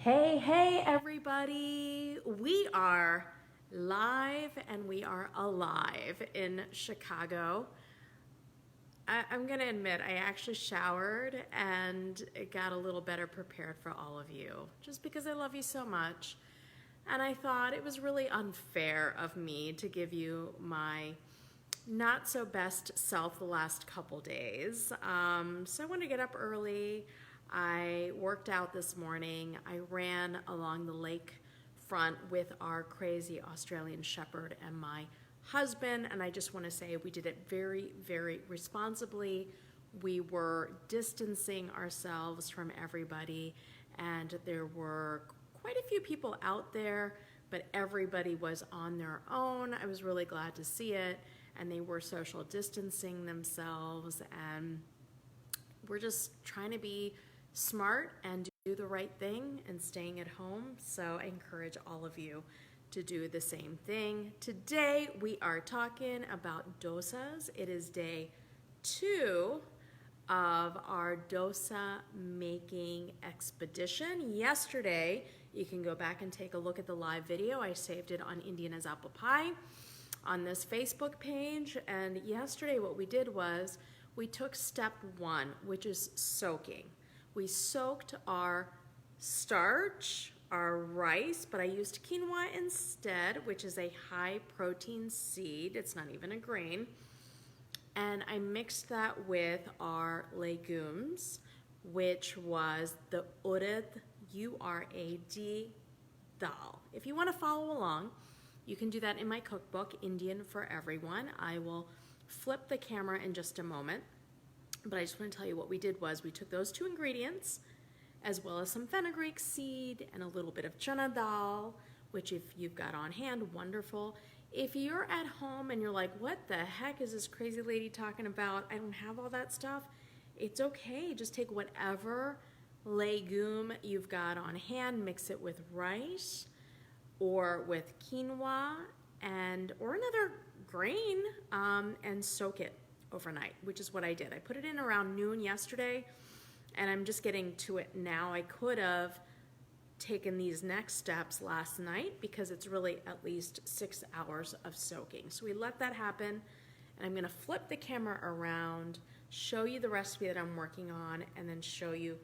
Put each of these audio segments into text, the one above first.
Hey, everybody. We are live and we are alive in Chicago. I'm going to admit, I actually showered and it got a little better prepared for all of you, just because I love you so much. And I thought it was really unfair of me to give you my not so best self the last couple days. So I wanted to get up early. I worked out this morning. I ran along the lake front with our crazy Australian Shepherd and my husband, and I just want to say we did it very, very responsibly. We were distancing ourselves from everybody, and there were quite a few people out there, but everybody was on their own. I was really glad to see it, and they were social distancing themselves, and we're just trying to be smart and do the right thing and staying at home. So I encourage all of you to do the same thing. Today we are talking about dosas. It is day 2 of our dosa making expedition. Yesterday, you can go back and take a look at the live video. I saved it on Indian as Apple Pie on this Facebook page. And yesterday what we did was we took step 1, which is soaking. We soaked our starch, our rice, but I used quinoa instead, which is a high protein seed. It's not even a grain. And I mixed that with our legumes, which was the urad, U-R-A-D, dal. If you want to follow along, you can do that in my cookbook, Indian for Everyone. I will flip the camera in just a moment. But I just want to tell you what we did was we took those 2 ingredients as well as some fenugreek seed and a little bit of chana dal, which if you've got on hand, wonderful. If you're at home and you're like, what the heck is this crazy lady talking about? I don't have all that stuff. It's okay. Just take whatever legume you've got on hand, mix it with rice or with quinoa or another grain and soak it overnight, which is what I did. I put it in around noon yesterday, and I'm just getting to it now. I could have taken these next steps last night because it's really at least 6 hours of soaking. So we let that happen, and I'm going to flip the camera around, show you the recipe that I'm working on, and then show you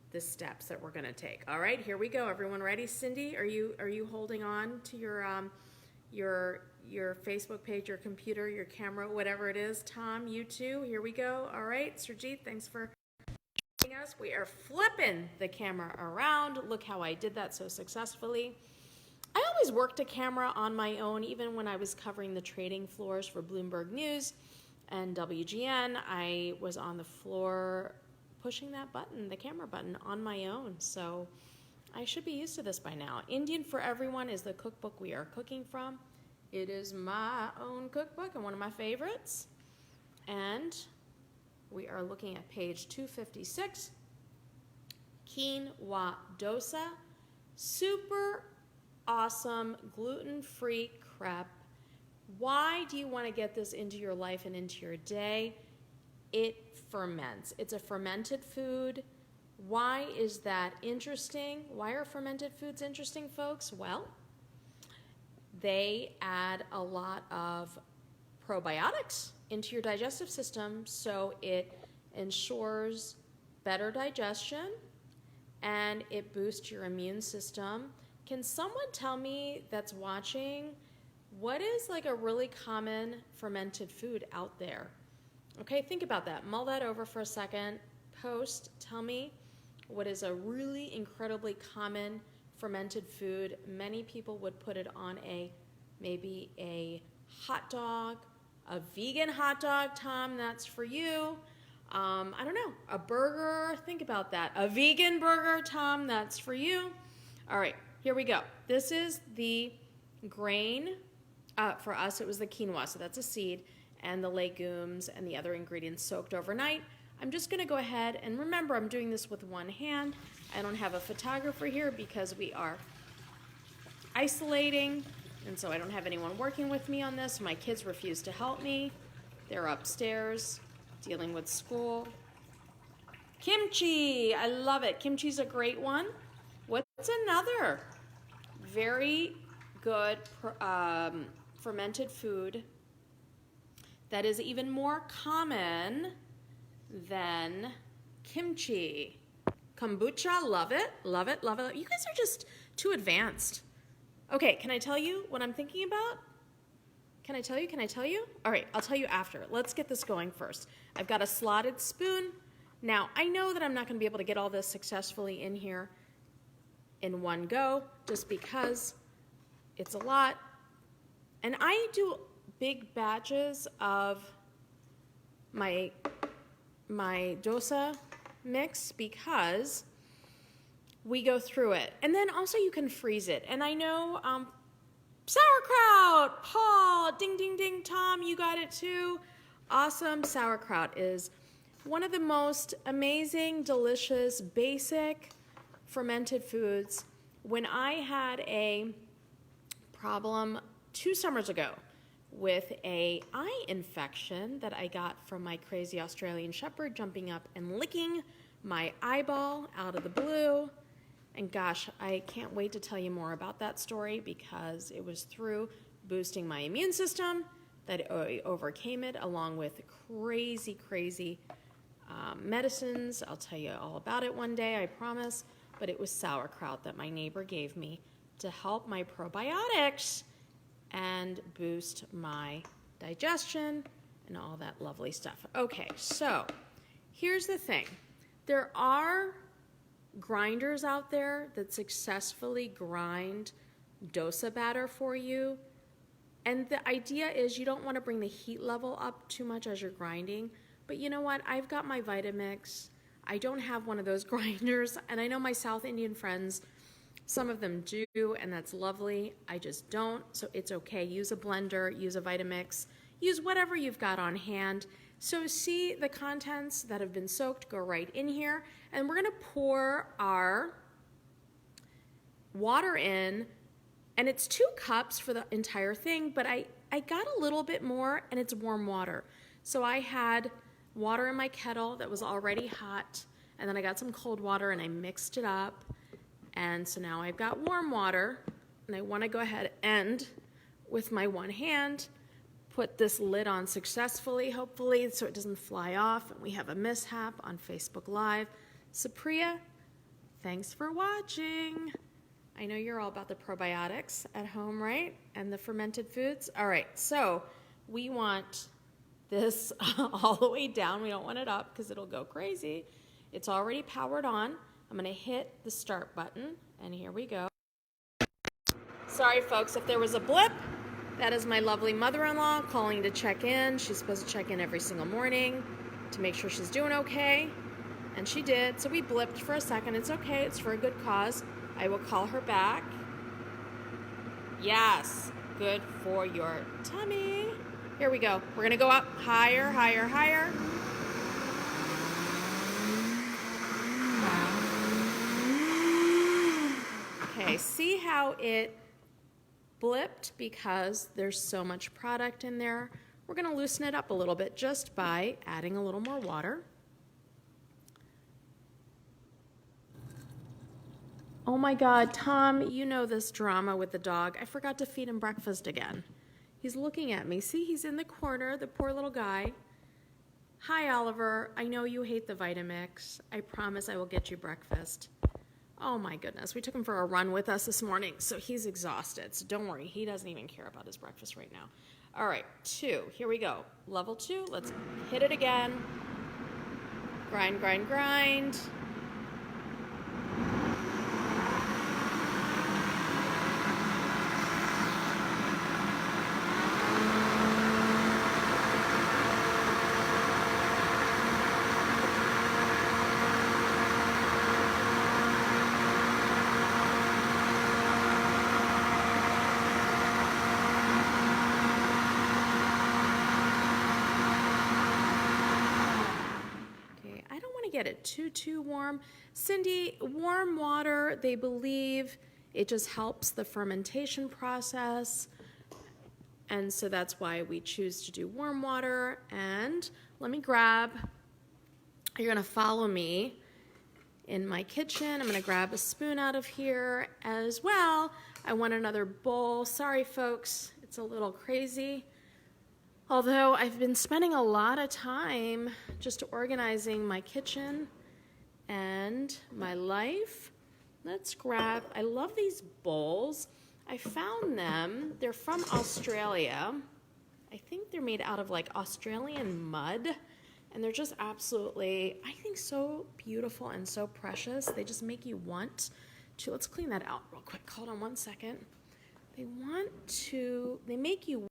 the steps that we're going to take. All right, here we go. Everyone ready? Cindy, are you holding on to your Facebook page, your computer, your camera, whatever it is? Tom, you too. Here we go. All right, Surjit, thanks for joining us. We are flipping the camera around. Look how I did that so successfully. I always worked a camera on my own, even when I was covering the trading floors for Bloomberg News and WGN. I was on the floor pushing that button, the camera button, on my own. So I should be used to this by now. Indian for Everyone is the cookbook we are cooking from. It is my own cookbook and one of my favorites. And we are looking at page 256, quinoa dosa, super awesome gluten-free crepe. Why do you want to get this into your life and into your day? It ferments. It's a fermented food. Why is that interesting? Why are fermented foods interesting, folks? Well, they add a lot of probiotics into your digestive system, so it ensures better digestion and it boosts your immune system. Can someone tell me that's watching, what is like a really common fermented food out there? Okay, think about that. Mull that over for a second. Post, tell me what is a really incredibly common fermented food. Many people would put it on maybe a hot dog, a vegan hot dog. Tom, that's for you. I don't know, a burger. Think about that. A vegan burger. Tom, that's for you. All right, here we go. This is the grain. For us, it was the quinoa, so that's a seed, and the legumes and the other ingredients soaked overnight. I'm just going to go ahead and remember I'm doing this with one hand. I don't have a photographer here because we are isolating, and so I don't have anyone working with me on this. My kids refuse to help me. They're upstairs dealing with school. Kimchi, I love it. Kimchi's a great one. What's It's another very good fermented food that is even more common than kimchi. Kombucha, love it, love it, love it. You guys are just too advanced. Okay, can I tell you what I'm thinking about? Can I tell you? Can I tell you? All right, I'll tell you after. Let's get this going first. I've got a slotted spoon. Now, I know that I'm not going to be able to get all this successfully in here in one go, just because it's a lot. And I do big batches of my dosa mix because we go through it. And then also you can freeze it. And I know sauerkraut, Paul, ding, ding, ding, Tom, you got it too. Awesome. Sauerkraut is one of the most amazing, delicious, basic fermented foods. When I had a problem 2 summers ago with an eye infection that I got from my crazy Australian Shepherd jumping up and licking my eyeball out of the blue. And gosh, I can't wait to tell you more about that story because it was through boosting my immune system that I overcame it, along with crazy, crazy medicines. I'll tell you all about it one day, I promise. But it was sauerkraut that my neighbor gave me to help my probiotics and boost my digestion and all that lovely stuff. Okay, so here's the thing. There are grinders out there that successfully grind dosa batter for you. And the idea is you don't want to bring the heat level up too much as you're grinding. But you know what? I've got my Vitamix. I don't have one of those grinders. And I know my South Indian friends, some of them do, and that's lovely. I just don't, so it's okay. Use a blender, use a Vitamix, use whatever you've got on hand. So see the contents that have been soaked go right in here. And we're gonna pour our water in, and it's 2 cups for the entire thing, but I got a little bit more, and it's warm water. So I had water in my kettle that was already hot, and then I got some cold water and I mixed it up. And so now I've got warm water, and I want to go ahead and, with my one hand, put this lid on successfully, hopefully, so it doesn't fly off and we have a mishap on Facebook Live. Supriya, thanks for watching. I know you're all about the probiotics at home, right? And the fermented foods. All right, so we want this all the way down. We don't want it up because it'll go crazy. It's already powered on. I'm going to hit the start button, and here we go. Sorry, folks, if there was a blip, that is my lovely mother-in-law calling to check in. She's supposed to check in every single morning to make sure she's doing okay, and she did. So we blipped for a second. It's okay. It's for a good cause. I will call her back. Yes, good for your tummy. Here we go. We're going to go up higher, higher, higher. Okay, see how it blipped because there's so much product in there. We're going to loosen it up a little bit just by adding a little more water. Oh my God, Tom, you know this drama with the dog. I forgot to feed him breakfast again. He's looking at me. See, he's in the corner, the poor little guy. Hi, Oliver. I know you hate the Vitamix. I promise I will get you breakfast. Oh my goodness, we took him for a run with us this morning, so he's exhausted. So don't worry, he doesn't even care about his breakfast right now. All right, 2, here we go. Level 2, let's hit it again. Grind, grind, grind. Get it too warm. Cindy, warm water, they believe it just helps the fermentation process, and so that's why we choose to do warm water. And let me grab, you're gonna follow me in my kitchen. I'm gonna grab a spoon out of here as well. I want another bowl. Sorry folks, it's a little crazy. Although I've been spending a lot of time just organizing my kitchen and my life. Let's grab, I love these bowls. I found them, they're from Australia. I think they're made out of like Australian mud, and they're just absolutely, I think, so beautiful and so precious. They just make you want to, let's clean that out real quick. Hold on one second. They make you